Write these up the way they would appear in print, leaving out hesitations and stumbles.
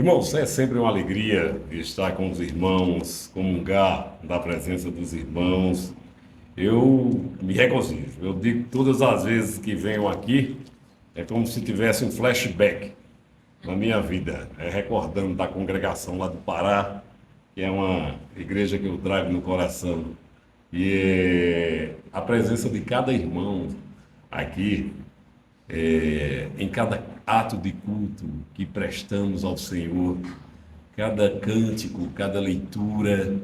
Irmãos, é sempre uma alegria estar com os irmãos, comungar da presença dos irmãos. Eu me regozijo. Eu digo todas as vezes que venho aqui, é como se tivesse um flashback na minha vida, recordando da congregação lá do Pará, que é uma igreja que eu trago no coração. E a presença de cada irmão aqui, em cada ato de culto que prestamos ao Senhor, cada cântico, cada leitura.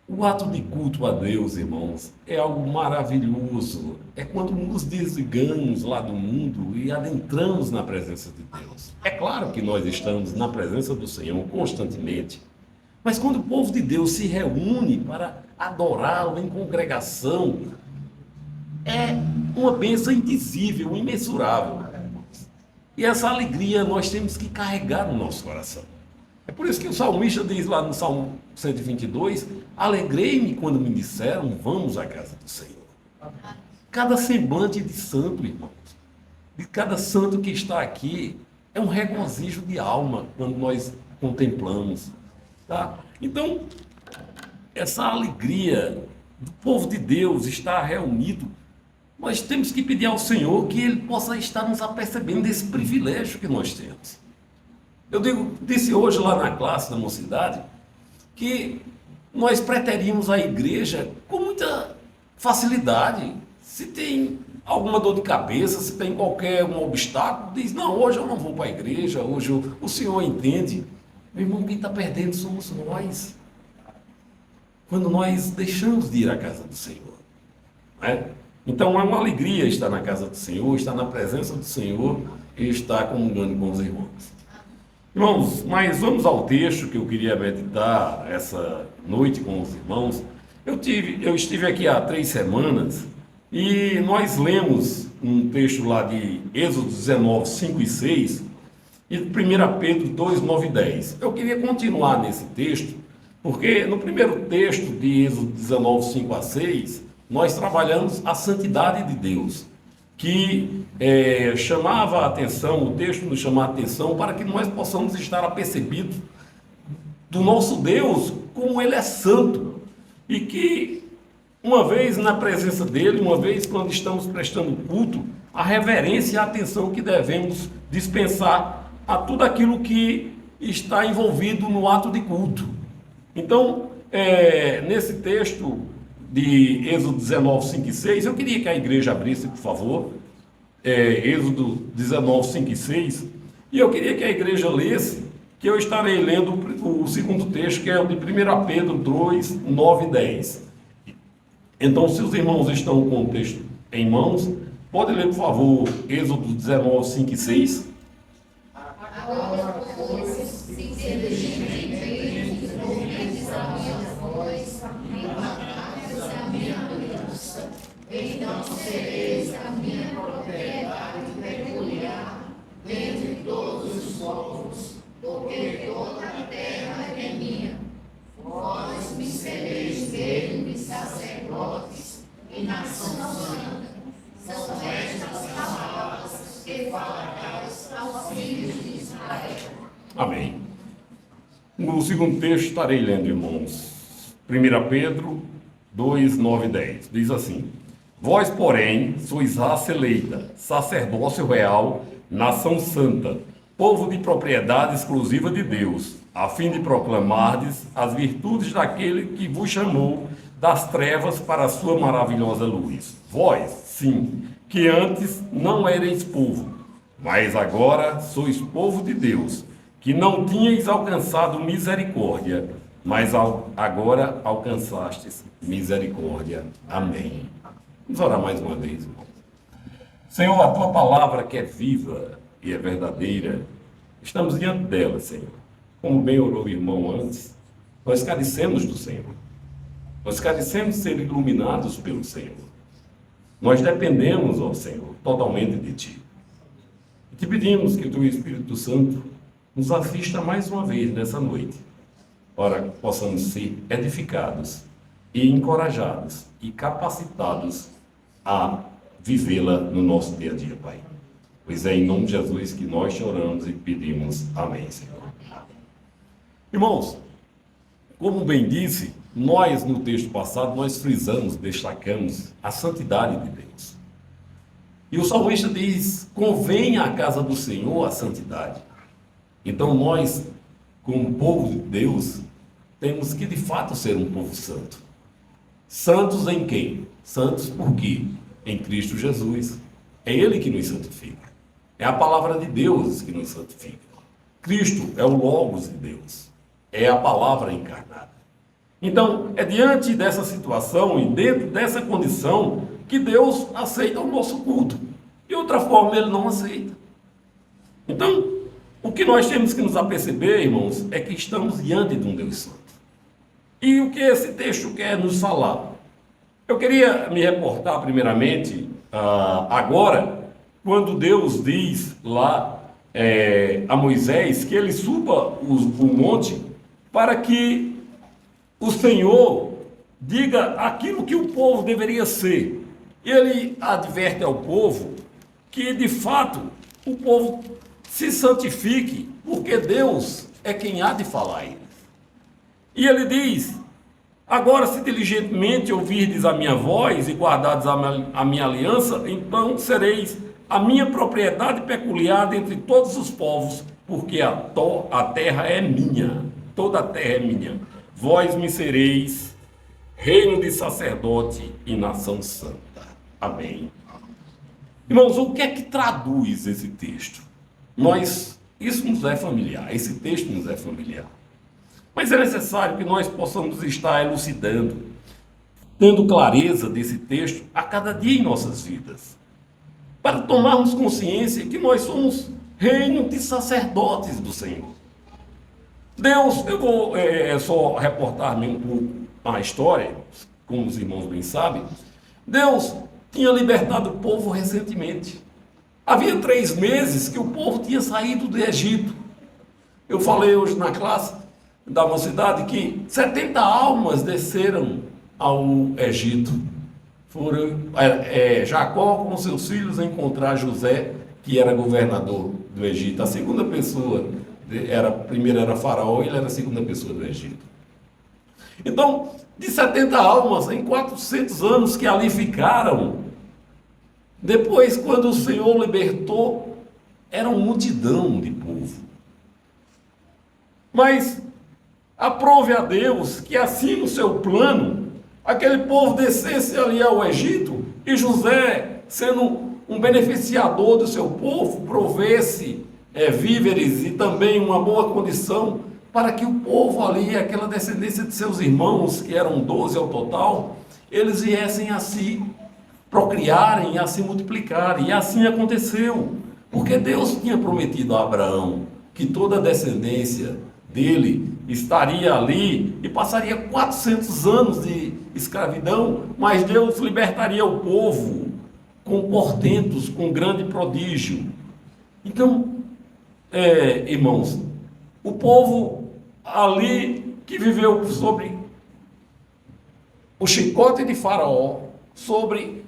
O ato de culto a Deus, irmãos, é algo maravilhoso. É quando nos desligamos lá do mundo e adentramos na presença de Deus. É claro que nós estamos na presença do Senhor constantemente, mas quando o povo de Deus se reúne para adorá-lo em congregação, é uma bênção indizível, imensurável. E essa alegria nós temos que carregar no nosso coração. É por isso que o salmista diz lá no Salmo 122, alegrei-me quando me disseram, vamos à casa do Senhor. Cada semblante de santo, irmãos, de cada santo que está aqui, é um regozijo de alma quando nós contemplamos. Tá? Então, essa alegria do povo de Deus estar reunido, nós temos que pedir ao Senhor que Ele possa estar nos apercebendo desse privilégio que nós temos. Eu disse hoje lá na classe da mocidade que nós preteríamos a igreja com muita facilidade. Se tem alguma dor de cabeça, se tem qualquer um obstáculo, diz, não, hoje eu não vou para a igreja, hoje o Senhor entende. Meu irmão, quem está perdendo somos nós. Quando nós deixamos de ir à casa do Senhor. Né? Então é uma alegria estar na casa do Senhor, estar na presença do Senhor e estar comungando com os irmãos. Irmãos, mas vamos ao texto que eu queria meditar essa noite com os irmãos. Eu estive aqui há 3 semanas e nós lemos um texto lá de Êxodo 19, 5 e 6 e 1 Pedro 2, 9 e 10. Eu queria continuar nesse texto, porque no primeiro texto de Êxodo 19, 5 a 6, nós trabalhamos a santidade de Deus, que chamava a atenção, o texto nos chama a atenção para que nós possamos estar apercebidos do nosso Deus, como Ele é santo, e que uma vez na presença dEle, uma vez quando estamos prestando culto, a reverência e a atenção que devemos dispensar a tudo aquilo que está envolvido no ato de culto. Então, nesse texto de Êxodo 19, 5 e 6, eu queria que a igreja abrisse, por favor, Êxodo 19, 5 e 6, e eu queria que a igreja lesse, que eu estarei lendo o segundo texto, que é o de 1 Pedro 2, 9 e 10. Então, se os irmãos estão com o texto em mãos, pode ler, por favor, Êxodo 19, 5 e 6. Agora, pois, se diligentemente ouvides a minha voz, e guardares a minha aliança, então sereis a minha propriedade peculiar dentre todos os povos, porque toda a terra é minha. Vós me sereis dele sacerdotes e nação santa. São estas palavras que falarás aos filhos de Israel. Amém. No segundo texto estarei lendo, irmãos. 1 Pedro 2, 9 e 10. Diz assim: vós, porém, sois raça eleita, sacerdócio real, nação santa, povo de propriedade exclusiva de Deus, a fim de proclamardes as virtudes daquele que vos chamou das trevas para a sua maravilhosa luz. Vós, sim, que antes não erais povo, mas agora sois povo de Deus, que não tinhais alcançado misericórdia, mas agora alcançastes misericórdia. Amém. Vamos orar mais uma vez, irmão. Senhor, a tua palavra que é viva e é verdadeira, estamos diante dela, Senhor. Como bem orou o irmão antes, nós carecemos do Senhor. Nós carecemos de ser iluminados pelo Senhor. Nós dependemos, ó Senhor, totalmente de Ti. E te pedimos que o Teu Espírito Santo nos assista mais uma vez nessa noite, para que possamos ser edificados e encorajados e capacitados a vivê-la no nosso dia a dia, Pai. Pois é em nome de Jesus que nós te oramos e pedimos. Amém, Senhor. Irmãos, como bem disse, nós no texto passado, nós frisamos, destacamos a santidade de Deus. E o salmista diz, convém à casa do Senhor a santidade. Então nós, como povo de Deus, temos que de fato ser um povo santo. Santos em quem? Santos por quê? Em Cristo Jesus. É Ele que nos santifica. É a palavra de Deus que nos santifica. Cristo é o Logos de Deus. É a palavra encarnada. Então, é diante dessa situação e dentro dessa condição que Deus aceita o nosso culto. De outra forma, Ele não aceita. Então, o que nós temos que nos aperceber, irmãos, é que estamos diante de um Deus Santo. E o que esse texto quer nos falar? Eu queria me reportar primeiramente, agora, quando Deus diz lá a Moisés que ele suba o monte para que o Senhor diga aquilo que o povo deveria ser. Ele adverte ao povo que, de fato, o povo se santifique, porque Deus é quem há de falar a eles. E ele diz, agora se diligentemente ouvirdes a minha voz e guardardes a minha aliança, então sereis a minha propriedade peculiar dentre todos os povos, porque a terra é minha, toda a terra é minha. Vós me sereis reino de sacerdote e nação santa. Amém. Irmãos, o que é que traduz esse texto? Isso nos é familiar, esse texto nos é familiar. Mas é necessário que nós possamos estar elucidando, tendo clareza desse texto a cada dia em nossas vidas, para tomarmos consciência que nós somos reino de sacerdotes do Senhor. Deus, eu vou só reportar-me um pouco a história, como os irmãos bem sabem. Deus tinha libertado o povo recentemente. Havia 3 meses que o povo tinha saído do Egito. Eu falei hoje na classe da mocidade que 70 almas desceram ao Egito. Foram Jacó com seus filhos encontrar José, que era governador do Egito. A segunda pessoa, primeiro era Faraó, e ele era a segunda pessoa do Egito. Então, de 70 almas em 400 anos que ali ficaram, depois, quando o Senhor libertou, era uma multidão de povo. Mas aprove a Deus que assim no seu plano, aquele povo descesse ali ao Egito e José, sendo um beneficiador do seu povo, provesse víveres e também uma boa condição para que o povo ali, aquela descendência de seus irmãos, que eram 12 ao total, eles viessem a se procriarem, a se multiplicarem. E assim aconteceu, porque Deus tinha prometido a Abraão que toda a descendência dele estaria ali e passaria 400 anos de escravidão, mas Deus libertaria o povo com portentos, com grande prodígio. Então, irmãos, o povo ali que viveu sobre o chicote de Faraó, sobre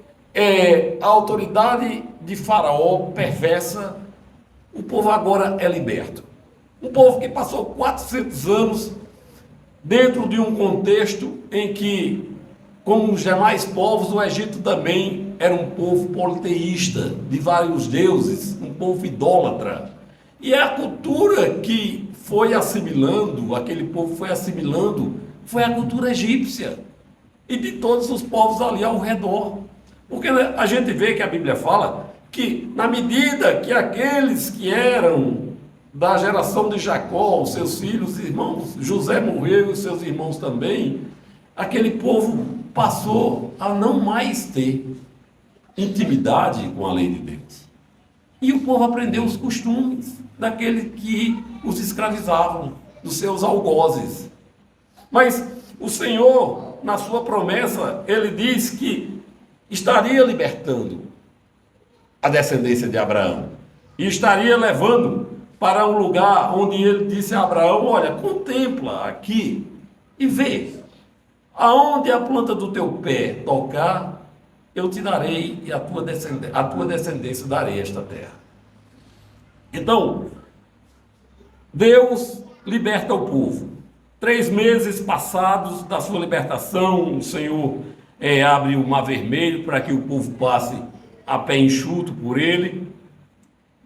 a autoridade de Faraó perversa, o povo agora é liberto. Um povo que passou 400 anos dentro de um contexto em que, como os demais povos, o Egito também era um povo politeísta, de vários deuses, um povo idólatra. E a cultura que foi assimilando, aquele povo foi assimilando, foi a cultura egípcia e de todos os povos ali ao redor. Porque a gente vê que a Bíblia fala que, na medida que aqueles que eram da geração de Jacó, os seus filhos e irmãos, José morreu e os seus irmãos também, aquele povo passou a não mais ter intimidade com a lei de Deus. E o povo aprendeu os costumes daquele que os escravizavam, dos seus algozes. Mas o Senhor, na sua promessa, ele diz que estaria libertando a descendência de Abraão e estaria levando para um lugar onde ele disse a Abraão: olha, contempla aqui e vê, aonde a planta do teu pé tocar, eu te darei, e a tua descendência darei esta terra. Então, Deus liberta o povo. 3 meses passados da sua libertação, o Senhor abre o Mar Vermelho para que o povo passe a pé enxuto por ele.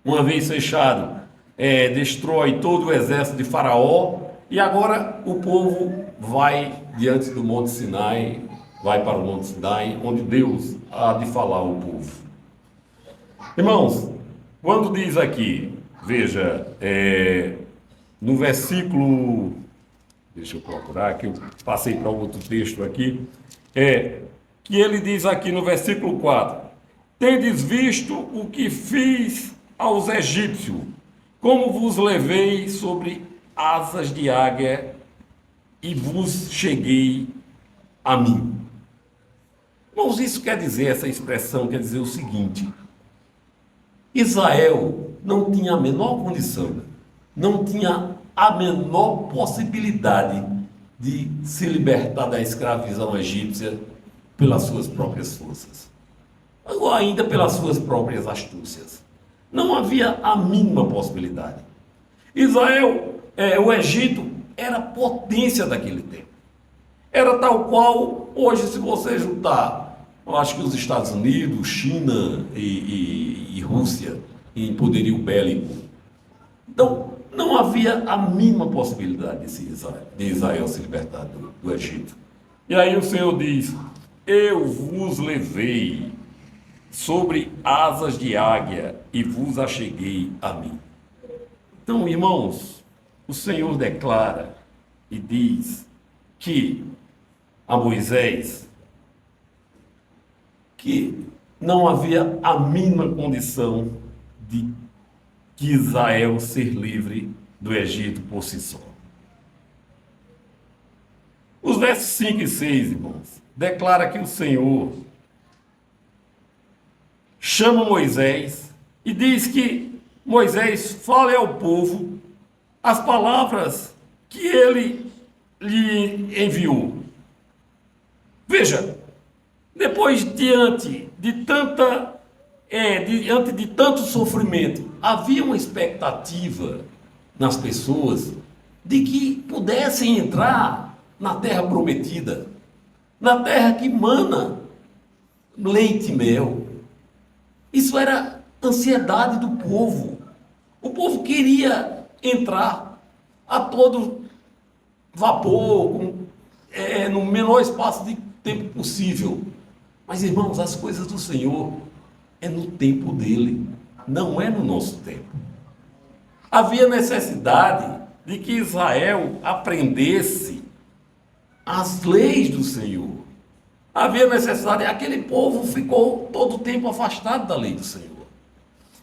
Uma vez fechado, destrói todo o exército de Faraó. E agora o povo vai diante do Monte Sinai, vai para o Monte Sinai, onde Deus há de falar ao povo. Irmãos, quando diz aqui, veja, no versículo, deixa eu procurar, que eu passei para outro texto aqui, que ele diz aqui no versículo 4, tendes visto o que fiz aos egípcios, como vos levei sobre asas de águia e vos cheguei a mim. Irmãos, isso quer dizer, essa expressão quer dizer o seguinte: Israel não tinha a menor condição, não tinha a menor possibilidade de se libertar da escravidão egípcia pelas suas próprias forças, ou ainda pelas suas próprias astúcias. Não havia a mínima possibilidade. Israel, o Egito, era a potência daquele tempo. Era tal qual, hoje, se você juntar, eu acho que os Estados Unidos, China e Rússia, em poderio bélico. Então, não havia a mínima possibilidade de Israel se libertar do Egito. E aí o Senhor diz, eu vos levei sobre asas de águia e vos acheguei a mim. Então, irmãos, o Senhor declara e diz que a Moisés que não havia a mínima condição de que Israel ser livre do Egito por si só. Os versos 5 e 6, irmãos, declara que o Senhor chama Moisés e diz que Moisés fale ao povo as palavras que ele lhe enviou. Veja, depois diante de tanto sofrimento, havia uma expectativa nas pessoas de que pudessem entrar na terra prometida, na terra que mana leite e mel. Isso era ansiedade do povo. O povo queria entrar a todo vapor, no menor espaço de tempo possível. Mas, irmãos, as coisas do Senhor é no tempo dele, não é no nosso tempo. Havia necessidade de que Israel aprendesse as leis do Senhor. Havia necessidade, aquele povo ficou todo o tempo afastado da lei do Senhor.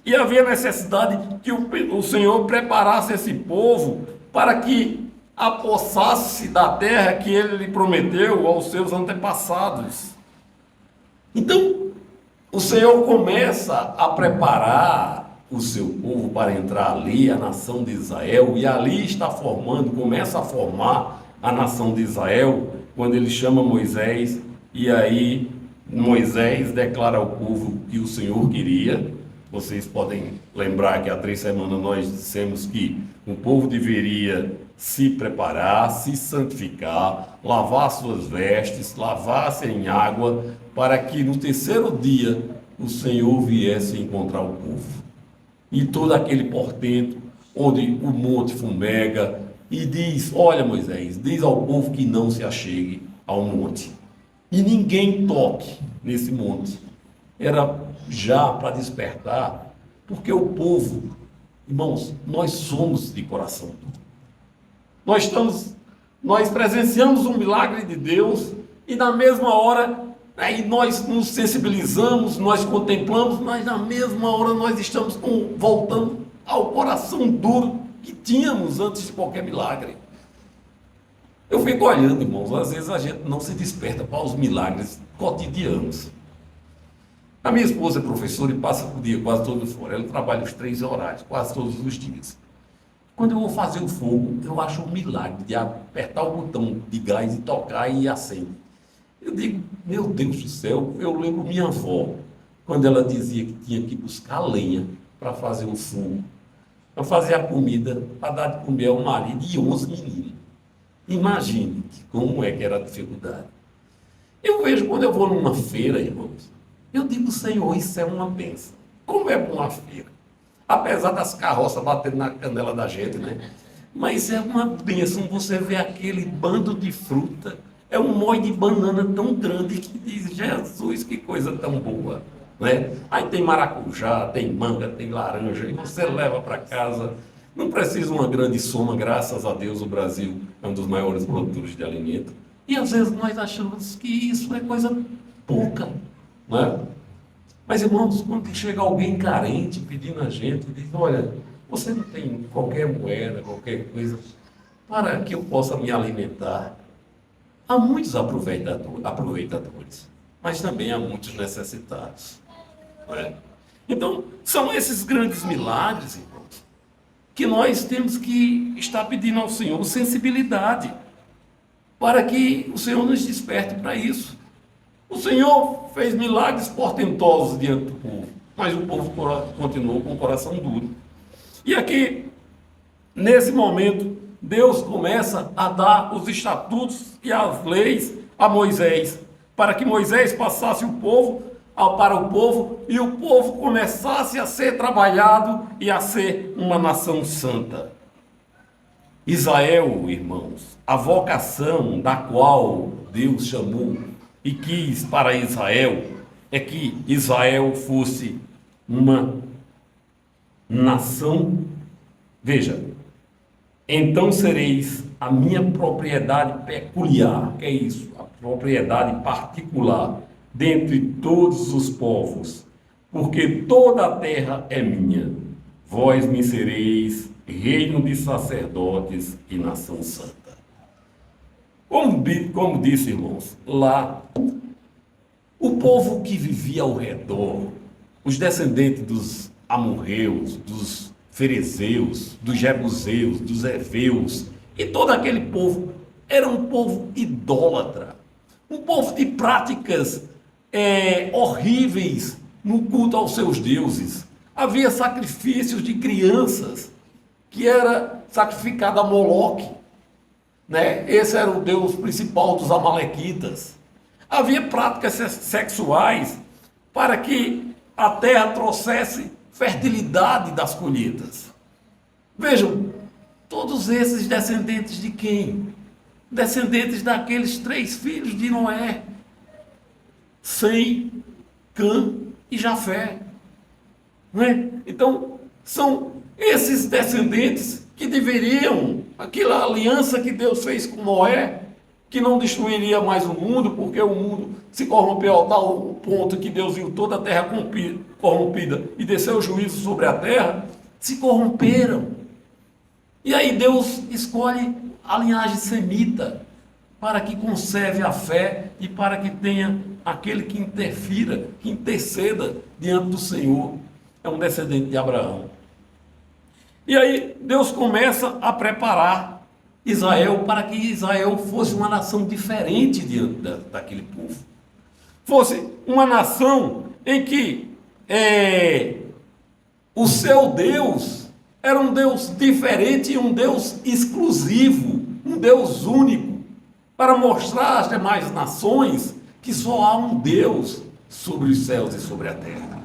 E havia necessidade que o Senhor preparasse esse povo para que apossasse da terra que ele lhe prometeu aos seus antepassados. Então, o Senhor começa a preparar o seu povo para entrar ali, a nação de Israel, e ali começa a formar a nação de Israel, quando ele chama Moisés, e aí Moisés declara ao povo que o Senhor queria. Vocês podem lembrar que há 3 semanas nós dissemos que o povo deveria se preparar, se santificar, lavar suas vestes, lavar-se em água, para que no 3º dia o Senhor viesse encontrar o povo. E todo aquele portento, onde o monte fumega, e diz, olha Moisés, diz ao povo que não se achegue ao monte. E ninguém toque nesse monte. Era já para despertar, porque o povo, irmãos, nós somos de coração duro. Nós presenciamos um milagre de Deus e na mesma hora, aí nós nos sensibilizamos, nós contemplamos, mas na mesma hora nós estamos voltando ao coração duro que tínhamos antes de qualquer milagre. Eu fico olhando, irmãos, às vezes a gente não se desperta para os milagres cotidianos. A minha esposa é professora e passa o dia quase todo fora. Ela trabalha os 3 horários, quase todos os dias. Quando eu vou fazer o fogo, eu acho um milagre de apertar o botão de gás e tocar e acende. Eu digo, meu Deus do céu, eu lembro minha avó, quando ela dizia que tinha que buscar lenha para fazer o fogo. para fazer a comida, para dar de comer ao marido e 11 meninos. Imagine como é que era a dificuldade. Eu vejo quando eu vou numa feira, irmãos, eu digo, Senhor, isso é uma bênção. Como é bom a feira. Apesar das carroças batendo na canela da gente, né? Mas é uma bênção você ver aquele bando de fruta. É um molho de banana tão grande que diz, Jesus, que coisa tão boa. Né? Aí tem maracujá, tem manga, tem laranja, e você leva para casa. Não precisa uma grande soma, graças a Deus o Brasil é um dos maiores produtores de alimento. E às vezes nós achamos que isso é coisa pouca. Não é? Mas, irmãos, quando chega alguém carente pedindo a gente, diz, olha, você não tem qualquer moeda, qualquer coisa, para que eu possa me alimentar. Há muitos aproveitadores, mas também há muitos necessitados. Não é? Então, são esses grandes milagres, irmãos, que nós temos que estar pedindo ao Senhor sensibilidade, para que o Senhor nos desperte para isso. O Senhor fez milagres portentosos diante do povo, mas o povo continuou com o coração duro. E aqui, nesse momento, Deus começa a dar os estatutos e as leis a Moisés, para que Moisés passasse para o povo, e o povo começasse a ser trabalhado e a ser uma nação santa. Israel, irmãos, a vocação da qual Deus chamou e quis para Israel é que Israel fosse uma nação. Veja, então sereis a minha propriedade peculiar, que é isso, a propriedade particular, dentre todos os povos, porque toda a terra é minha. Vós me sereis reino de sacerdotes e nação santa. Como disse, irmãos, lá, o povo que vivia ao redor, os descendentes dos amorreus, dos ferezeus, dos jebuseus, dos heveus, e todo aquele povo, era um povo idólatra, um povo de práticas horríveis no culto aos seus deuses. Havia sacrifícios de crianças, que era sacrificado a Moloque, né? Esse era o deus principal dos amalequitas. Havia práticas sexuais para que a terra trouxesse fertilidade das colheitas. Vejam, todos esses descendentes de quem? Descendentes daqueles 3 filhos de Noé, Sem, Cã e Jafé. Né? Então, são esses descendentes que deveriam, aquela aliança que Deus fez com Noé, que não destruiria mais o mundo, porque o mundo se corrompeu ao tal ponto que Deus viu toda a terra corrompida e desceu o juízo sobre a terra, se corromperam. E aí Deus escolhe a linhagem semita para que conserve a fé e para que tenha aquele que interfira, que interceda diante do Senhor. É um descendente de Abraão. E aí Deus começa a preparar Israel para que Israel fosse uma nação diferente diante daquele povo. Fosse uma nação em que o seu Deus era um Deus diferente e um Deus exclusivo, um Deus único, para mostrar às demais nações que só há um Deus sobre os céus e sobre a terra.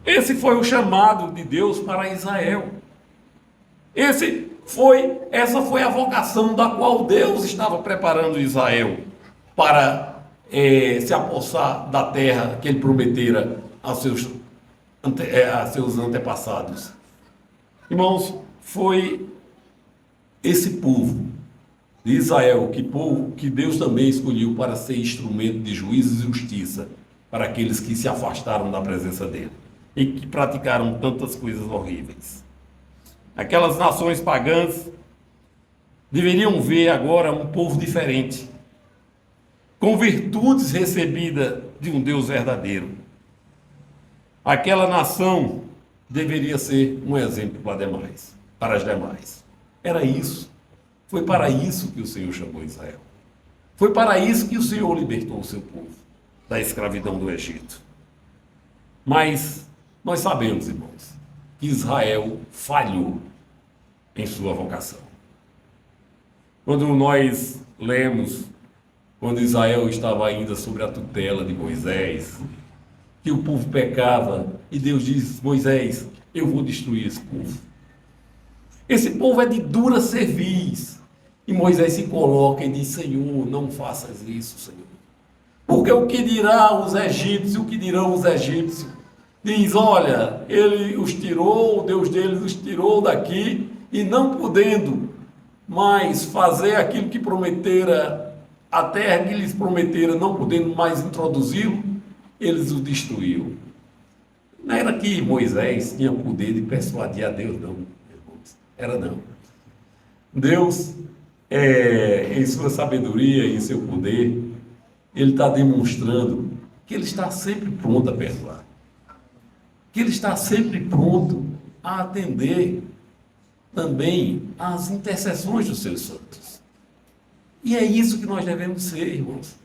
Esse foi o chamado de Deus para Israel. Essa foi a vocação da qual Deus estava preparando Israel para se apossar da terra que ele prometera a seus antepassados. Irmãos, foi esse povo de Israel que Deus também escolheu para ser instrumento de juízo e justiça para aqueles que se afastaram da presença dele e que praticaram tantas coisas horríveis. Aquelas nações pagãs deveriam ver agora um povo diferente, com virtudes recebidas de um Deus verdadeiro. Aquela nação deveria ser um exemplo para as demais. Era isso. Foi para isso que o Senhor chamou Israel. Foi para isso que o Senhor libertou o seu povo da escravidão do Egito. Mas nós sabemos, irmãos, que Israel falhou em sua vocação. Quando nós lemos, quando Israel estava ainda sob a tutela de Moisés, que o povo pecava, e Deus diz: Moisés, eu vou destruir esse povo. Esse povo é de dura cerviz. E Moisés se coloca e diz: Senhor, não faças isso, Senhor. Porque o que dirá os egípcios, o que dirão os egípcios? Diz: olha, ele os tirou, o Deus deles os tirou daqui, e não podendo mais fazer aquilo que prometera, a terra que lhes prometera, não podendo mais introduzi-lo, eles o destruiu. Não era que Moisés tinha poder de persuadir a Deus, não, irmãos. Era não. Deus, em sua sabedoria, em seu poder, ele está demonstrando que ele está sempre pronto a perdoar. Que ele está sempre pronto a atender também às intercessões dos seus santos. E é isso que nós devemos ser, irmãos.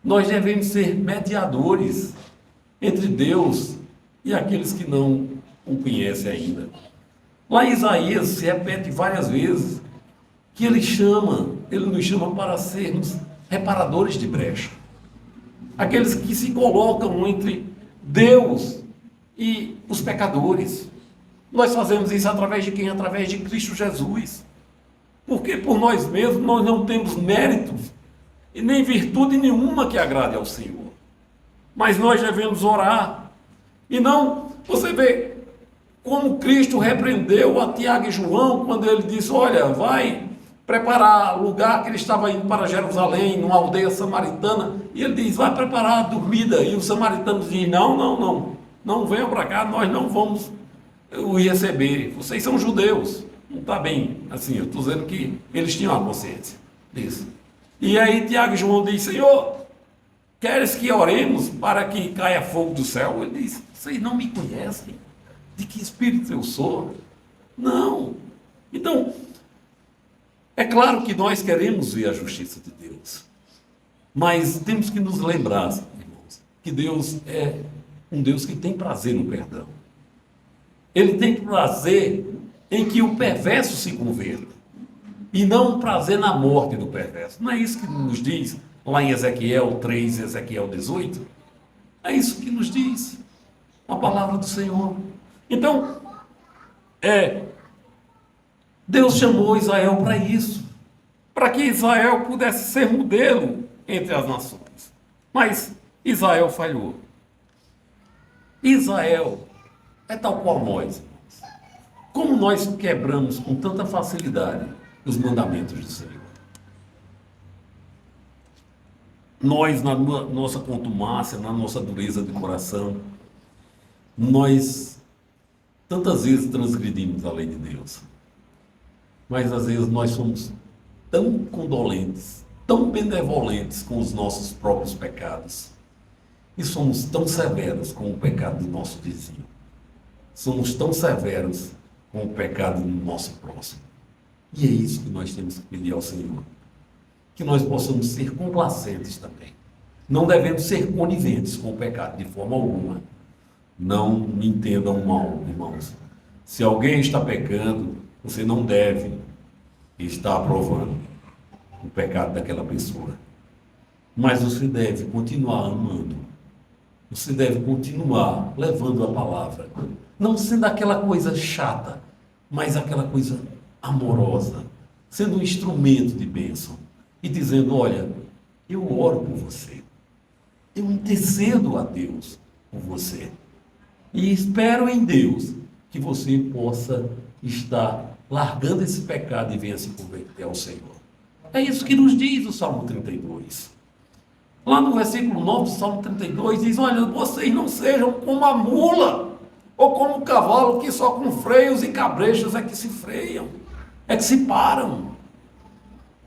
Nós devemos ser mediadores entre Deus e aqueles que não o conhecem ainda. Lá em Isaías se repete várias vezes que ele nos chama para sermos reparadores de brecha. Aqueles que se colocam entre Deus e os pecadores. Nós fazemos isso através de quem? Através de Cristo Jesus. Porque por nós mesmos nós não temos méritos e nem virtude nenhuma que agrade ao Senhor. Mas nós devemos orar. E não, você vê como Cristo repreendeu a Tiago e João quando ele disse: olha, vai preparar lugar, que ele estava indo para Jerusalém, numa aldeia samaritana, e ele diz: vai preparar a dormida. E os samaritanos dizem: não venham para cá, nós não vamos o receber, vocês são judeus. Não está bem assim, eu estou dizendo que eles tinham a consciência disso. E aí Tiago e João diz: Senhor, queres que oremos para que caia fogo do céu? Ele diz: vocês não me conhecem, de que espírito eu sou? Não. Então, é claro que nós queremos ver a justiça de Deus, mas temos que nos lembrar, irmãos, que Deus é um Deus que tem prazer no perdão. Ele tem prazer em que o perverso se converta, e não prazer na morte do perverso. Não é isso que nos diz lá em Ezequiel 3, Ezequiel 18? É isso que nos diz a palavra do Senhor. Então, Deus chamou Israel para isso, para que Israel pudesse ser modelo entre as nações. Mas Israel falhou. Israel é tal qual nós, irmãos. Como nós quebramos com tanta facilidade os mandamentos do Senhor. Nós, na nossa contumácia, na nossa dureza de coração, nós tantas vezes transgredimos a lei de Deus. Mas às vezes nós somos tão condolentes, tão benevolentes com os nossos próprios pecados, e somos tão severos com o pecado do nosso vizinho. Somos tão severos com o pecado do nosso próximo. E é isso que nós temos que pedir ao Senhor. Que nós possamos ser complacentes também. Não devemos ser coniventes com o pecado de forma alguma. Não me entendam mal, irmãos. Se alguém está pecando, você não deve estar aprovando o pecado daquela pessoa. Mas você deve continuar amando. Você deve continuar levando a palavra. Não sendo aquela coisa chata, mas aquela coisa amorosa. Sendo um instrumento de bênção. E dizendo: olha, eu oro por você. Eu intercedo a Deus por você. E espero em Deus que você possa estar largando esse pecado e venha se converter ao Senhor. É isso que nos diz o Salmo 32. Lá no versículo 9 do Salmo 32 diz: olha, vocês não sejam como a mula ou como o cavalo que só com freios e cabrechos é que se freiam, é que se param.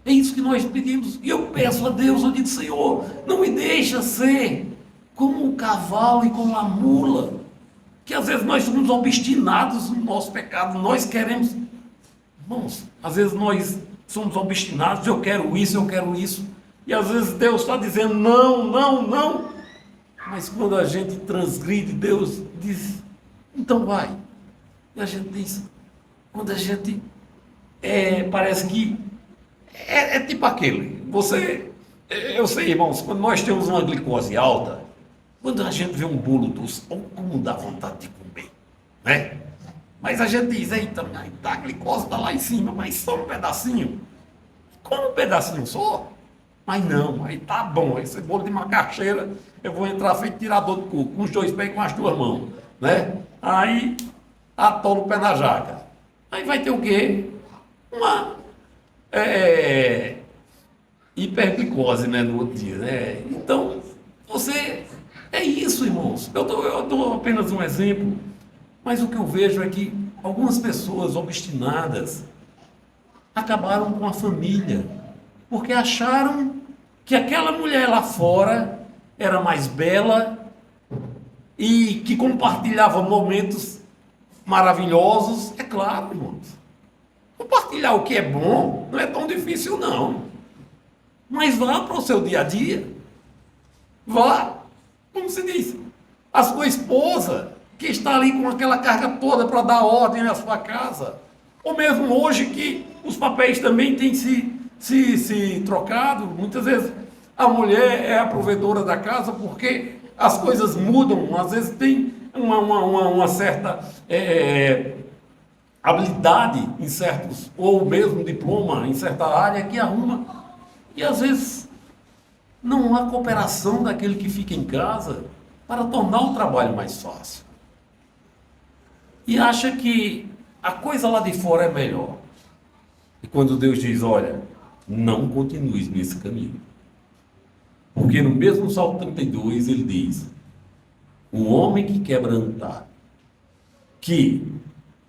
É isso que nós pedimos. E eu peço a Deus, eu digo: Senhor, não me deixa ser como o cavalo e como a mula, que às vezes nós somos obstinados no nosso pecado, nós queremos, irmãos, às vezes nós somos obstinados: eu quero isso, e às vezes Deus está dizendo não, mas quando a gente transgride, Deus diz: então vai. E a gente diz, quando a gente parece que é tipo aquele. Eu sei, irmãos, quando nós temos uma glicose alta, quando a gente vê um bolo doce, olha como dá vontade de comer, né? Mas a gente diz, eita, a glicose está lá em cima, mas só um pedacinho. Como um pedacinho só? Mas não, aí tá bom, esse bolo de macaxeira, eu vou entrar feito tirador de coco, com os dois pés e com as duas mãos, né? Aí atola o pé na jaca. Aí vai ter o quê? Uma hiperglicose, né, no outro dia, né? Então, é isso, irmãos. Eu dou apenas um exemplo, mas o que eu vejo é que algumas pessoas obstinadas acabaram com a família, porque acharam que aquela mulher lá fora era mais bela e que compartilhava momentos maravilhosos. É claro, irmãos. Compartilhar o que é bom não é tão difícil, não. Mas vá para o seu dia a dia. Vá, como se diz, a sua esposa, que está ali com aquela carga toda para dar ordem à sua casa. Ou mesmo hoje que os papéis também têm se trocado. Muitas vezes a mulher é a provedora da casa porque as coisas mudam. Às vezes tem uma certa habilidade em certos, ou mesmo diploma em certa área que arruma. E às vezes não há cooperação daquele que fica em casa para tornar o trabalho mais fácil. E acha que a coisa lá de fora é melhor. E quando Deus diz, olha, não continues nesse caminho. Porque no mesmo Salmo 32 ele diz, o homem que quebrantar, que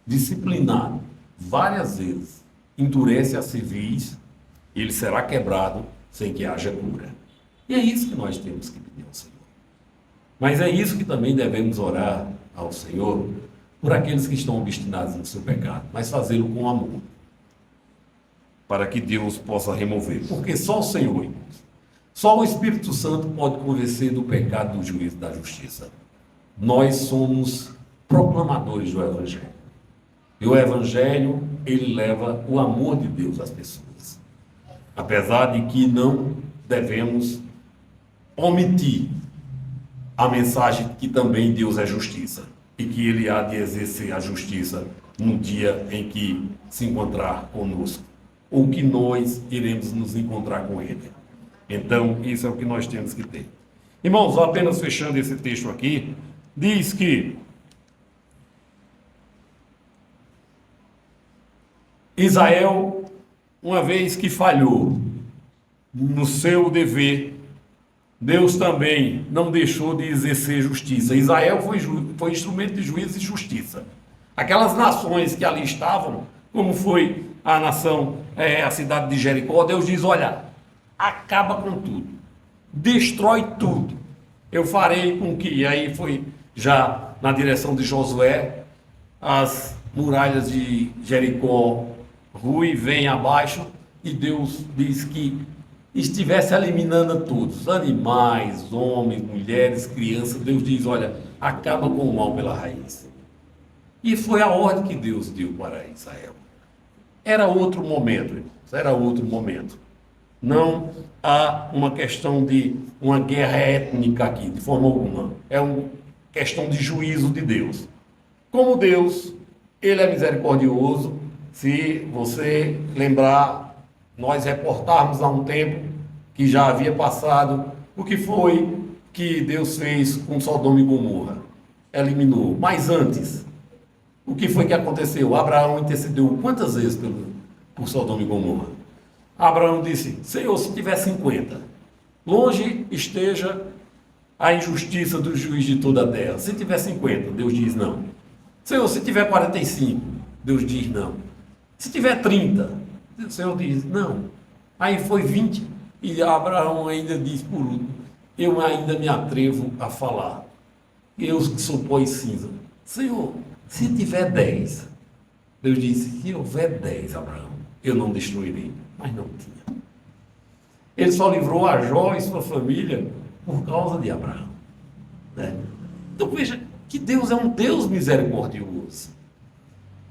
disciplinado várias vezes endurece a cerviz, ele será quebrado sem que haja cura. E é isso que nós temos que pedir ao Senhor. Mas é isso que também devemos orar ao Senhor por aqueles que estão obstinados no seu pecado, mas fazê-lo com amor, para que Deus possa remover. Porque só o Senhor, irmãos, só o Espírito Santo pode convencer do pecado, do juízo e da justiça. Nós somos proclamadores do Evangelho. E o Evangelho, ele leva o amor de Deus às pessoas. Apesar de que não devemos omitir a mensagem que também Deus é justiça e que ele há de exercer a justiça no dia em que se encontrar conosco, ou que nós iremos nos encontrar com ele. Então, isso é o que nós temos que ter. Irmãos, apenas fechando esse texto aqui, diz que Israel, uma vez que falhou no seu dever, Deus também não deixou de exercer justiça. Israel foi instrumento de juízo e justiça. Aquelas nações que ali estavam, como foi a nação, a cidade de Jericó, Deus diz, olha, acaba com tudo, destrói tudo. Eu farei com que, e aí foi já na direção de Josué, as muralhas de Jericó vêm abaixo, e Deus diz que estivesse eliminando todos, animais, homens, mulheres, crianças. Deus diz, olha, acaba com o mal pela raiz. E foi a ordem que Deus deu para Israel. Era outro momento, irmãos, era outro momento. Não há uma questão de uma guerra étnica aqui, de forma alguma. É uma questão de juízo de Deus. Como Deus, ele é misericordioso. Se você lembrar, nós reportarmos há um tempo que já havia passado, o que foi que Deus fez com Sodoma e Gomorra. Eliminou. Mas antes, o que foi que aconteceu? Abraão intercedeu quantas vezes por Sodoma e Gomorra? Abraão disse, Senhor, se tiver 50, longe esteja a injustiça do juiz de toda a terra. Se tiver 50, Deus diz não. Senhor, se tiver 45, Deus diz não. Se tiver 30, o Senhor diz não. Aí foi 20, e Abraão ainda diz por último, eu ainda me atrevo a falar. Eu que sou pó e cinza. Senhor, se tiver 10, Deus disse, se houver 10, Abraão, eu não destruirei. Mas não tinha. Ele só livrou a Jó e sua família por causa de Abraão. Né? Então veja que Deus é um Deus misericordioso.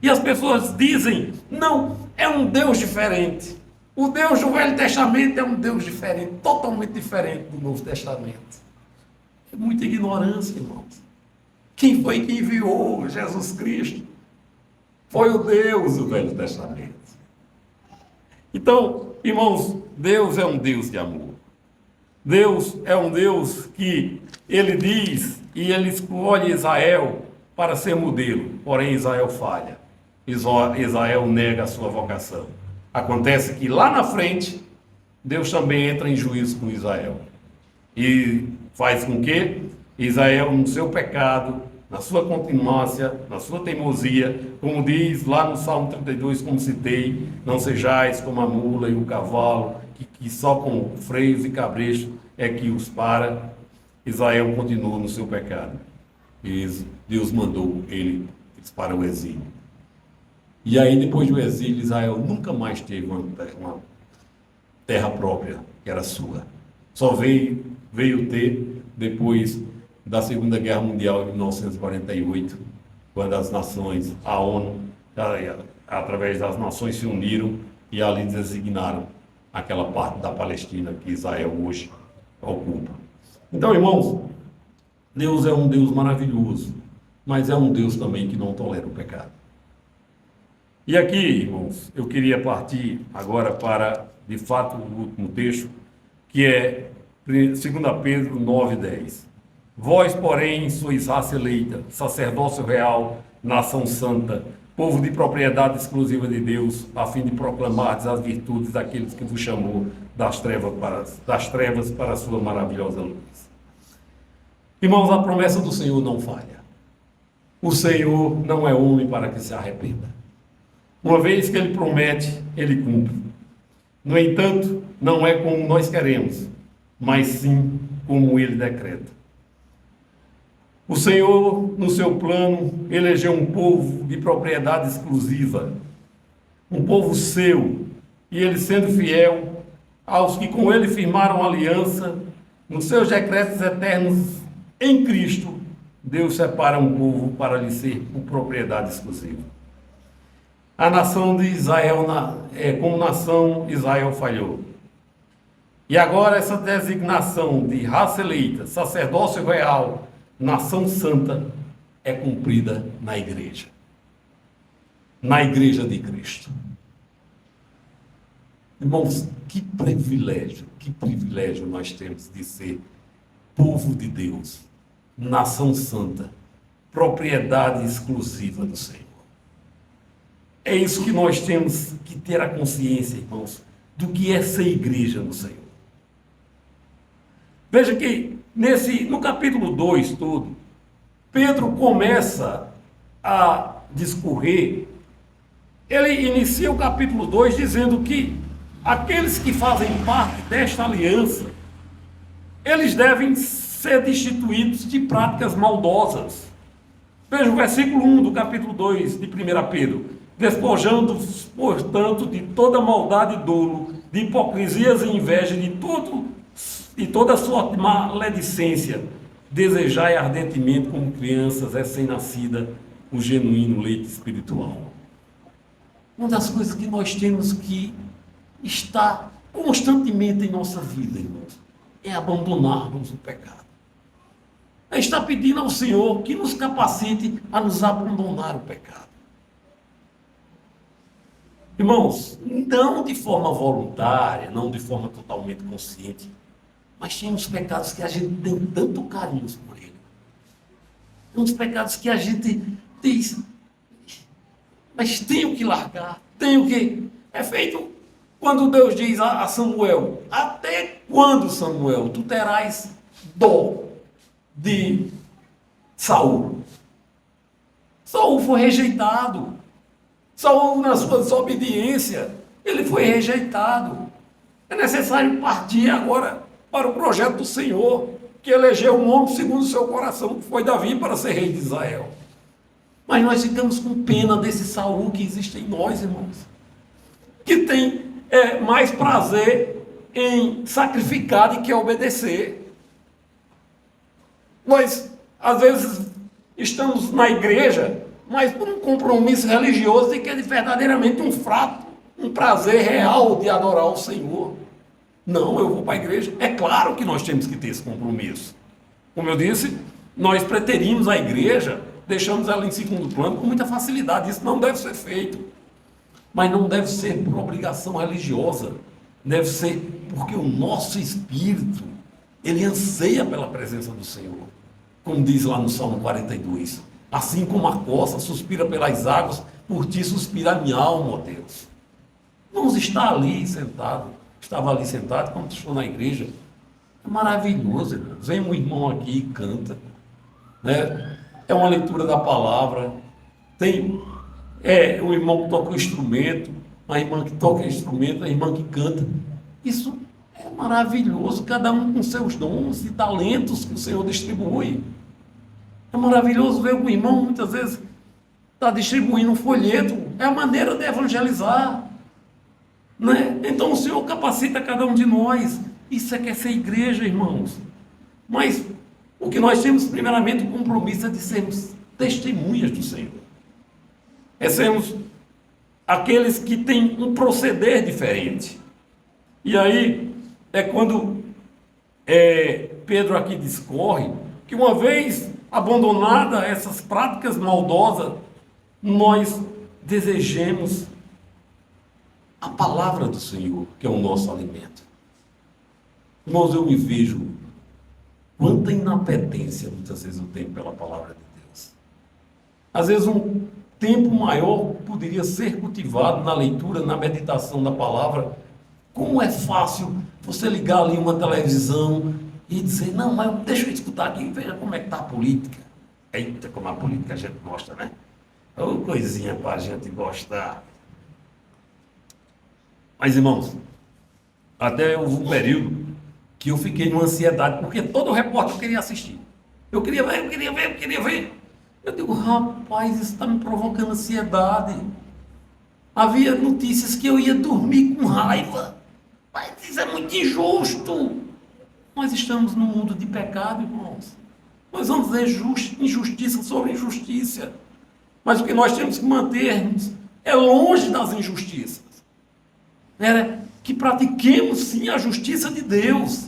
E as pessoas dizem, não, é um Deus diferente. O Deus do Velho Testamento é um Deus diferente, totalmente diferente do Novo Testamento. É muita ignorância, irmãos. Quem foi que enviou Jesus Cristo? Foi o Deus do Velho Testamento. Então, irmãos, Deus é um Deus de amor. Deus é um Deus que Ele diz e Ele escolhe Israel para ser modelo, porém Israel falha. Israel nega a sua vocação. Acontece que lá na frente, Deus também entra em juízo com Israel. E faz com que Israel, no seu pecado, na sua continuância, na sua teimosia, como diz lá no Salmo 32, como citei, não sejais como a mula e o cavalo, que só com freios e cabresto é que os para. Israel continua no seu pecado. E Deus mandou eles para o exílio. E aí, depois do exílio, Israel nunca mais teve uma terra própria, que era sua. Só veio ter depois da Segunda Guerra Mundial de 1948, quando as nações, a ONU, através das nações se uniram e ali designaram aquela parte da Palestina que Israel hoje ocupa. Então, irmãos, Deus é um Deus maravilhoso, mas é um Deus também que não tolera o pecado. E aqui, irmãos, eu queria partir agora para, de fato, o último texto, que é 2 Pedro 9:10. Vós, porém, sois raça eleita, sacerdócio real, nação santa, povo de propriedade exclusiva de Deus, a fim de proclamar as virtudes daqueles que vos chamou das trevas para a sua maravilhosa luz. Irmãos, a promessa do Senhor não falha. O Senhor não é homem para que se arrependa. Uma vez que Ele promete, Ele cumpre. No entanto, não é como nós queremos, mas sim como Ele decreta. O Senhor, no seu plano, elegeu um povo de propriedade exclusiva, um povo seu, e Ele sendo fiel aos que com Ele firmaram aliança, nos seus decretos eternos em Cristo, Deus separa um povo para lhe ser por propriedade exclusiva. A nação de Israel, como nação, Israel falhou. E agora essa designação de raça eleita, sacerdócio real, nação santa, é cumprida na igreja de Cristo. Irmãos, que privilégio nós temos de ser povo de Deus, nação santa, propriedade exclusiva do Senhor. É isso que nós temos que ter a consciência, irmãos, do que é ser igreja do Senhor. Veja que no capítulo 2 todo, Pedro começa a discorrer, ele inicia o capítulo 2 dizendo que aqueles que fazem parte desta aliança, eles devem ser destituídos de práticas maldosas. Veja o versículo 1 do capítulo 2 de 1 Pedro. Despojando-vos, portanto, de toda maldade e dolo, de hipocrisias e inveja, de toda sua maledicência, desejai ardentemente, como crianças recém-nascidas, o genuíno leite espiritual. Uma das coisas que nós temos que estar constantemente em nossa vida, irmãos, é abandonarmos o pecado. É estar pedindo ao Senhor que nos capacite a nos abandonar o pecado. Irmãos, não de forma voluntária, não de forma totalmente consciente, mas tem uns pecados que a gente tem tanto carinho por ele. Tem uns pecados que a gente diz, mas tenho que largar, tenho que... É feito quando Deus diz a Samuel, até quando, Samuel, tu terás dó de Saul? Saul foi rejeitado. Saul, na sua desobediência, ele foi rejeitado. É necessário partir agora para o projeto do Senhor, que elegeu um homem segundo o seu coração, que foi Davi, para ser rei de Israel. Mas nós ficamos com pena desse Saul que existe em nós, irmãos, que tem mais prazer em sacrificar do que obedecer. Nós, às vezes, estamos na igreja, mas por um compromisso religioso de que é verdadeiramente um fato, um prazer real de adorar o Senhor. Não, eu vou para a igreja. É claro que nós temos que ter esse compromisso. Como eu disse, nós preterimos a igreja, deixamos ela em segundo plano com muita facilidade. Isso não deve ser feito. Mas não deve ser por obrigação religiosa. Deve ser porque o nosso espírito, ele anseia pela presença do Senhor. Como diz lá no Salmo 42. Assim como a costa suspira pelas águas, por ti suspira a minha alma, ó Deus. Irmãos, está ali sentado. Estava ali sentado quando estou na igreja. É maravilhoso, irmãos. Vem um irmão aqui e canta. Né? É uma leitura da palavra. Tem o irmão que toca o instrumento, a irmã que toca o instrumento, a irmã que canta. Isso é maravilhoso, cada um com seus dons e talentos que o Senhor distribui. É maravilhoso ver o irmão, muitas vezes, está distribuindo um folheto. É a maneira de evangelizar. Né? Então o Senhor capacita cada um de nós. Isso é que é ser igreja, irmãos. Mas o que nós temos, primeiramente, o compromisso é de sermos testemunhas do Senhor. É sermos aqueles que têm um proceder diferente. E aí é quando Pedro aqui discorre que uma vez abandonada essas práticas maldosas, nós desejemos a palavra do Senhor, que é o nosso alimento. Irmãos, eu me vejo quanta inapetência muitas vezes eu tenho pela palavra de Deus. Às vezes um tempo maior poderia ser cultivado na leitura, na meditação da palavra. Como é fácil você ligar ali uma televisão e dizer, não, mas deixa eu escutar aqui, veja como é que está a política. Eita, como a política a gente gosta, né? Ô, coisinha para a gente gostar. Mas, irmãos, até houve um período que eu fiquei numa ansiedade, porque todo repórter eu queria assistir. Eu queria ver. Eu digo, rapaz, isso está me provocando ansiedade. Havia notícias que eu ia dormir com raiva. Mas isso é muito injusto. Nós estamos num mundo de pecado, irmãos. Nós vamos ver injustiça sobre injustiça. Mas o que nós temos que mantermos é longe das injustiças. Que pratiquemos sim a justiça de Deus.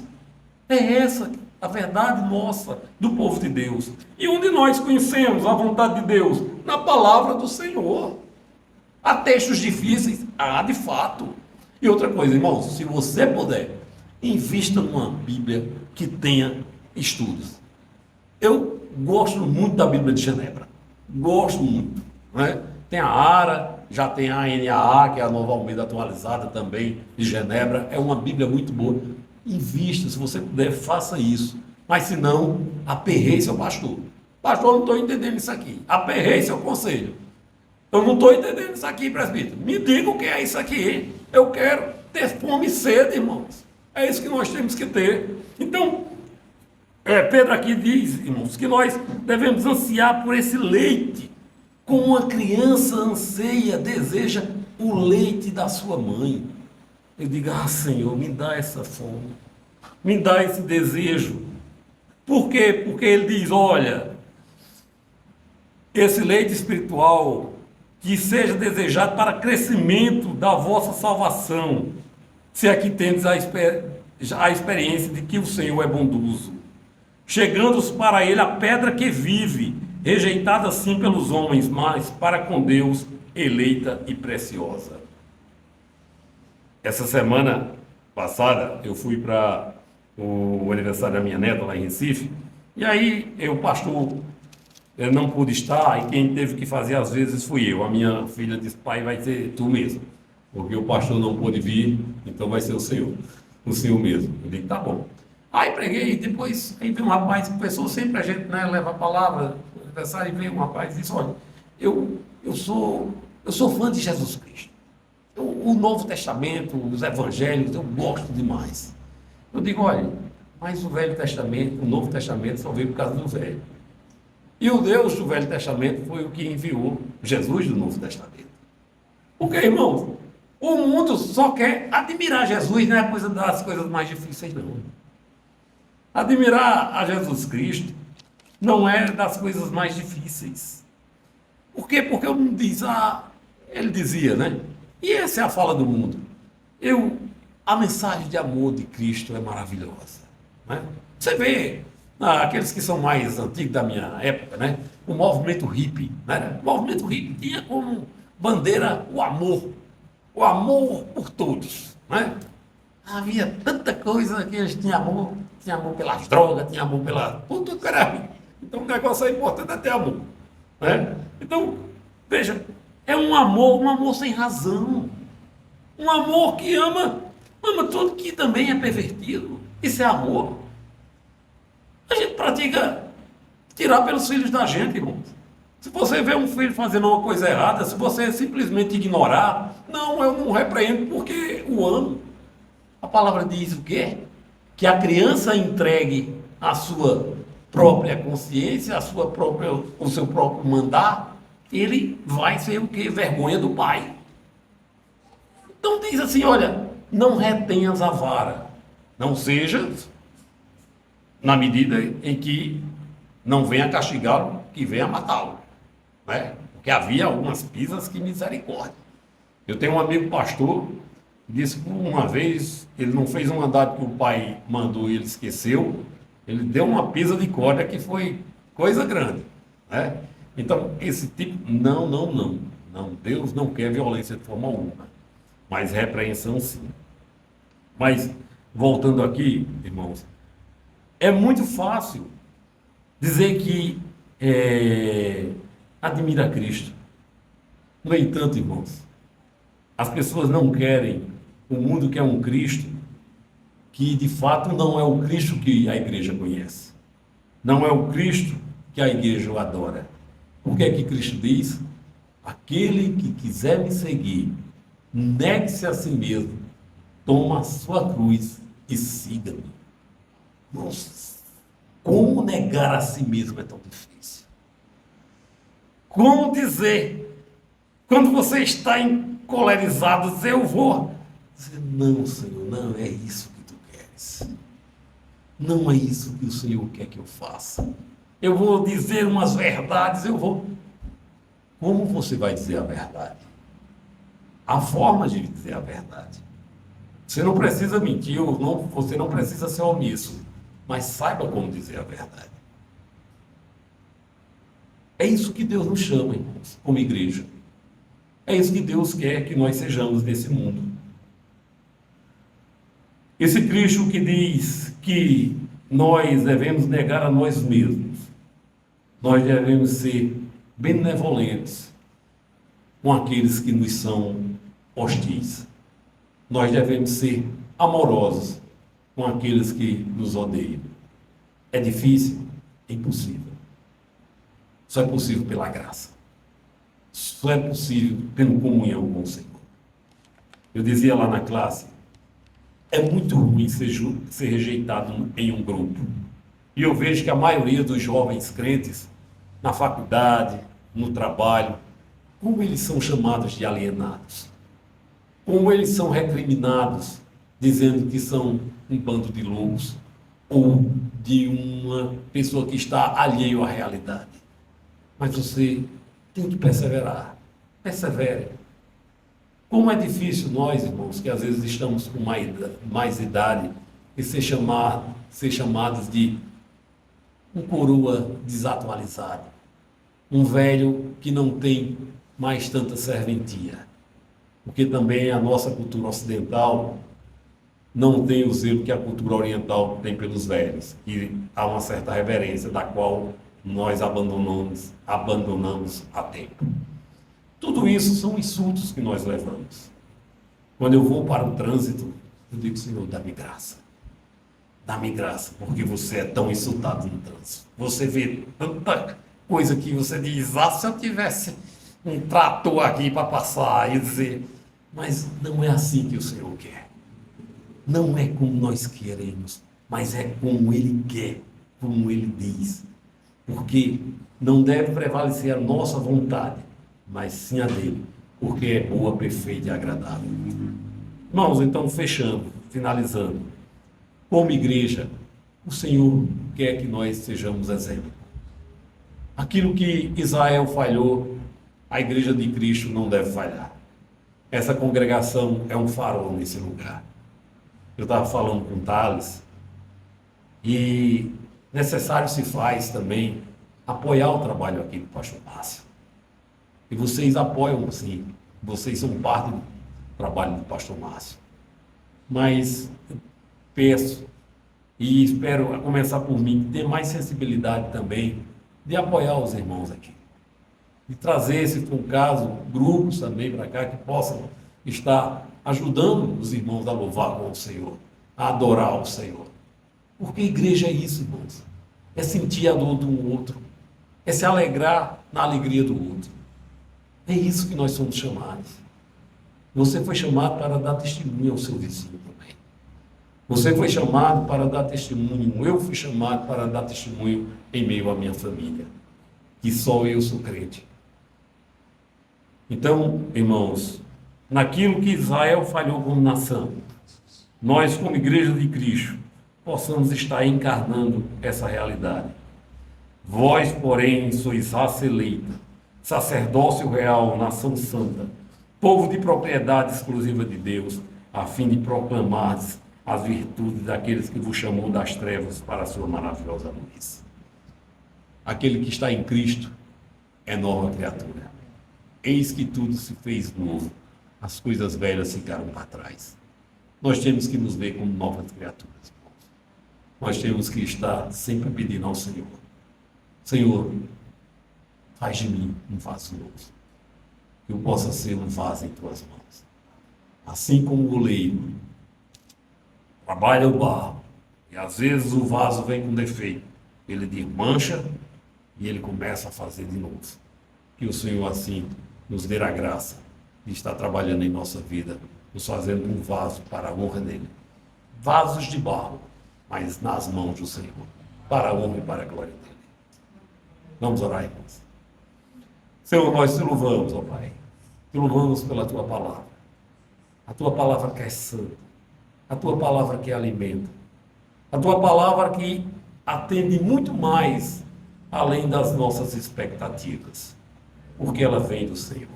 É essa a verdade nossa, do povo de Deus. E onde nós conhecemos a vontade de Deus? Na palavra do Senhor. Há textos difíceis? Há, de fato. E outra coisa, irmãos, se você puder, invista numa Bíblia que tenha estudos. Eu gosto muito da Bíblia de Genebra. Gosto muito. Né? Tem a ARA, já tem a NAA, que é a Nova Almeida atualizada também, de Genebra. É uma Bíblia muito boa. Invista, se você puder, faça isso. Mas se não, aperreie seu pastor. Pastor, eu não estou entendendo isso aqui. Aperreie seu conselho. Eu não estou entendendo isso aqui, presbítero. Me diga o que é isso aqui. Eu quero ter fome e sede, irmãos. É isso que nós temos que ter. Então, Pedro aqui diz, irmãos, que nós devemos ansiar por esse leite. Como uma criança anseia, deseja o leite da sua mãe. Eu digo, Senhor, me dá essa fome. Me dá esse desejo. Por quê? Porque ele diz, olha, esse leite espiritual que seja desejado para crescimento da vossa salvação, se aqui tendes a experiência de que o Senhor é bondoso, chegando-os para ele a pedra que vive, rejeitada assim pelos homens, mas para com Deus eleita e preciosa. Essa semana passada eu fui para o aniversário da minha neta lá em Recife, e aí o pastor não pude estar, e quem teve que fazer às vezes fui eu. A minha filha disse, pai, vai ser tu mesmo, porque o pastor não pôde vir, então vai ser o senhor mesmo. Eu digo, tá bom. Aí preguei, depois aí veio um rapaz, pessoa sempre a gente leva a palavra, no aniversário, e veio um rapaz e disse, olha, eu sou fã de Jesus Cristo. O Novo Testamento, os Evangelhos, eu gosto demais. Eu digo, olha, mas o Velho Testamento, o Novo Testamento só veio por causa do Velho. E o Deus do Velho Testamento foi o que enviou Jesus do Novo Testamento. Porque, irmãos, o mundo só quer admirar Jesus, não é coisa das coisas mais difíceis, não. Admirar a Jesus Cristo não é das coisas mais difíceis. Por quê? Porque o mundo diz, ele dizia, né? E essa é a fala do mundo. A mensagem de amor de Cristo é maravilhosa, né? Você vê, aqueles que são mais antigos da minha época, né? O movimento hippie, né? O movimento hippie tinha como bandeira o amor por todos, né? Havia tanta coisa que eles tinham amor pelas drogas, tinha amor por tudo que era ruim. Então o negócio é importante é ter amor, né? Então, veja, é um amor sem razão. Um amor que ama tudo que também é pervertido. Isso é amor. A gente pratica tirar pelos filhos da gente, irmãos. Se você vê um filho fazendo uma coisa errada, se você simplesmente ignorar, não, eu não repreendo porque o amo. A palavra diz o quê? Que a criança entregue a sua própria consciência, o seu próprio mandar, ele vai ser o quê? Vergonha do pai. Então diz assim, olha, não retenhas a vara, não sejas na medida em que não venha castigá-lo, que venha matá-lo, né? Porque havia algumas pisas que misericórdia. Eu tenho um amigo pastor que disse que uma vez ele não fez um mandado que o pai mandou e ele esqueceu, ele deu uma pisa de corda que foi coisa grande, né? Então, esse tipo, não, Deus não quer violência de forma alguma, mas repreensão sim. Mas, voltando aqui, irmãos, é muito fácil dizer que admira Cristo. No entanto, irmãos, as pessoas não querem, o mundo quer um Cristo que de fato não é o Cristo que a igreja conhece. Não é o Cristo que a igreja adora. O que é que Cristo diz? Aquele que quiser me seguir, negue-se a si mesmo, toma a sua cruz e siga-me. Nossa, como negar a si mesmo é tão difícil. Como dizer, quando você está encolerizado, dizer, eu vou dizer, não, Senhor, não é isso que tu queres. Não é isso que o Senhor quer que eu faça. Eu vou dizer umas verdades, eu vou. Como você vai dizer a verdade? A forma de dizer a verdade. Você não precisa mentir, você não precisa ser omisso, mas saiba como dizer a verdade. É isso que Deus nos chama, irmãos, como igreja. É isso que Deus quer que nós sejamos nesse mundo. Esse Cristo que diz que nós devemos negar a nós mesmos, nós devemos ser benevolentes com aqueles que nos são hostis. Nós devemos ser amorosos com aqueles que nos odeiam. É difícil? É impossível. Só é possível pela graça. Só é possível pela comunhão com o Senhor. Eu dizia lá na classe, é muito ruim ser rejeitado em um grupo. E eu vejo que a maioria dos jovens crentes, na faculdade, no trabalho, como eles são chamados de alienados. Como eles são recriminados, dizendo que são um bando de loucos, ou de uma pessoa que está alheio à realidade. Mas você tem que perseverar. Persevere. Como é difícil nós, irmãos, que às vezes estamos com mais idade, e ser chamados de um coroa desatualizado, um velho que não tem mais tanta serventia, porque também a nossa cultura ocidental não tem o zelo que a cultura oriental tem pelos velhos, e há uma certa reverência da qual nós abandonamos a tempo. Tudo isso são insultos que nós levamos. Quando eu vou para o trânsito, eu digo, Senhor, dá-me graça. Dá-me graça, porque você é tão insultado no trânsito. Você vê tanta coisa que você diz, se eu tivesse um trator aqui para passar e dizer, mas não é assim que o Senhor quer. Não é como nós queremos, mas é como Ele quer, como Ele diz. Porque não deve prevalecer a nossa vontade, mas sim a dele, porque é boa, perfeita e agradável. Irmãos, então fechando, finalizando, como igreja, o Senhor quer que nós sejamos exemplo. Aquilo que Israel falhou, a igreja de Cristo não deve falhar. Essa congregação é um farol nesse lugar. Eu estava falando com o Thales, e necessário se faz também apoiar o trabalho aqui do pastor Márcio. E vocês apoiam, sim. Vocês são parte do trabalho do pastor Márcio. Mas eu peço e espero, a começar por mim, ter mais sensibilidade também de apoiar os irmãos aqui. De trazer, se for o caso, grupos também para cá que possam estar ajudando os irmãos a louvar com o Senhor, a adorar o Senhor. Porque igreja é isso, irmãos. É sentir a dor do outro. É se alegrar na alegria do outro. É isso que nós somos chamados. Você foi chamado para dar testemunho ao seu vizinho também. Você foi chamado para dar testemunho. Eu fui chamado para dar testemunho em meio à minha família. Que só eu sou crente. Então, irmãos, naquilo que Israel falhou como nação, nós, como igreja de Cristo, possamos estar encarnando essa realidade. Vós, porém, sois raça eleita, sacerdócio real, nação santa, povo de propriedade exclusiva de Deus, a fim de proclamar as virtudes daqueles que vos chamou das trevas para a sua maravilhosa luz. Aquele que está em Cristo é nova criatura. Eis que tudo se fez novo, as coisas velhas ficaram para trás. Nós temos que nos ver como novas criaturas. Nós temos que estar sempre pedindo ao Senhor: Senhor, faz de mim um vaso novo, que eu possa ser um vaso em tuas mãos. Assim como o oleiro trabalha o barro, e às vezes o vaso vem com defeito, ele desmancha e ele começa a fazer de novo. Que o Senhor assim nos dê a graça de estar trabalhando em nossa vida, nos fazendo um vaso para a honra dele. Vasos de barro, mas nas mãos do Senhor, para a honra e para a glória dele. Vamos orar, irmãos. Senhor, nós te louvamos, ó Pai. Te louvamos pela tua palavra. A tua palavra que é santa. A tua palavra que alimenta. A tua palavra que atende muito mais além das nossas expectativas. Porque ela vem do Senhor.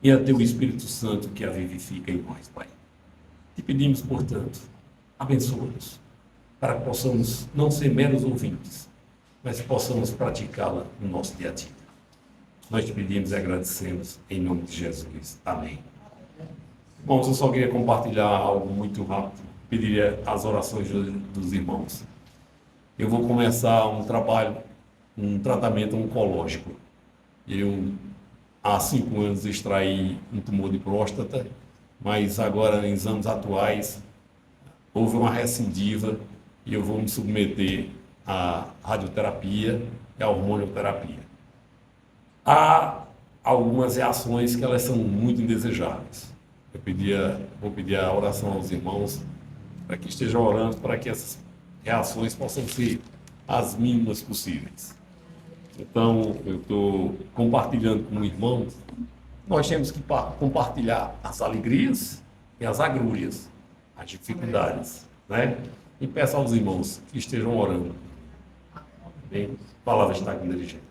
E é teu Espírito Santo que a vivifica em nós, Pai. Te pedimos, portanto, abençoa-nos, para que possamos não ser meros ouvintes, mas possamos praticá-la no nosso dia a dia. Nós te pedimos e agradecemos em nome de Jesus. Amém. Irmãos, eu só queria compartilhar algo muito rápido. Pediria as orações dos irmãos. Eu vou começar um trabalho, um tratamento oncológico. Eu, há 5 anos, extraí um tumor de próstata, mas agora, em exames atuais, houve uma recidiva e eu vou me submeter à radioterapia e à hormonioterapia. Há algumas reações que elas são muito indesejáveis. Vou pedir a oração aos irmãos para que estejam orando para que essas reações possam ser as mínimas possíveis. Então, eu estou compartilhando com o irmão. Nós temos que compartilhar as alegrias e as agrulhas, as dificuldades, né? E peço aos irmãos que estejam orando. Bem, a palavra está aqui dirigida.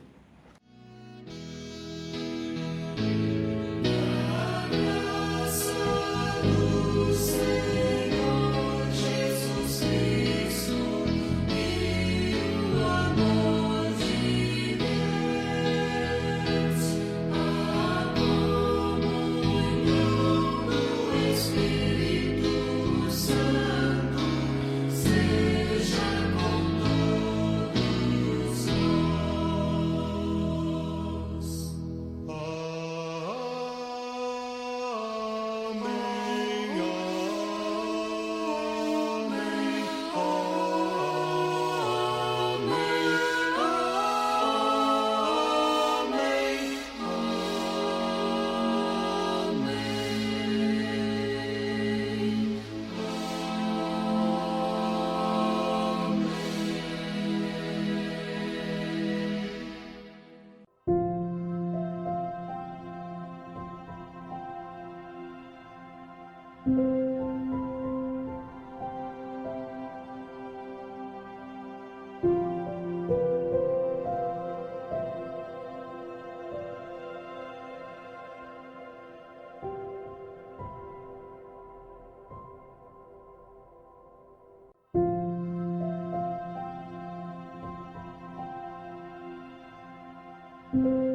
Amém.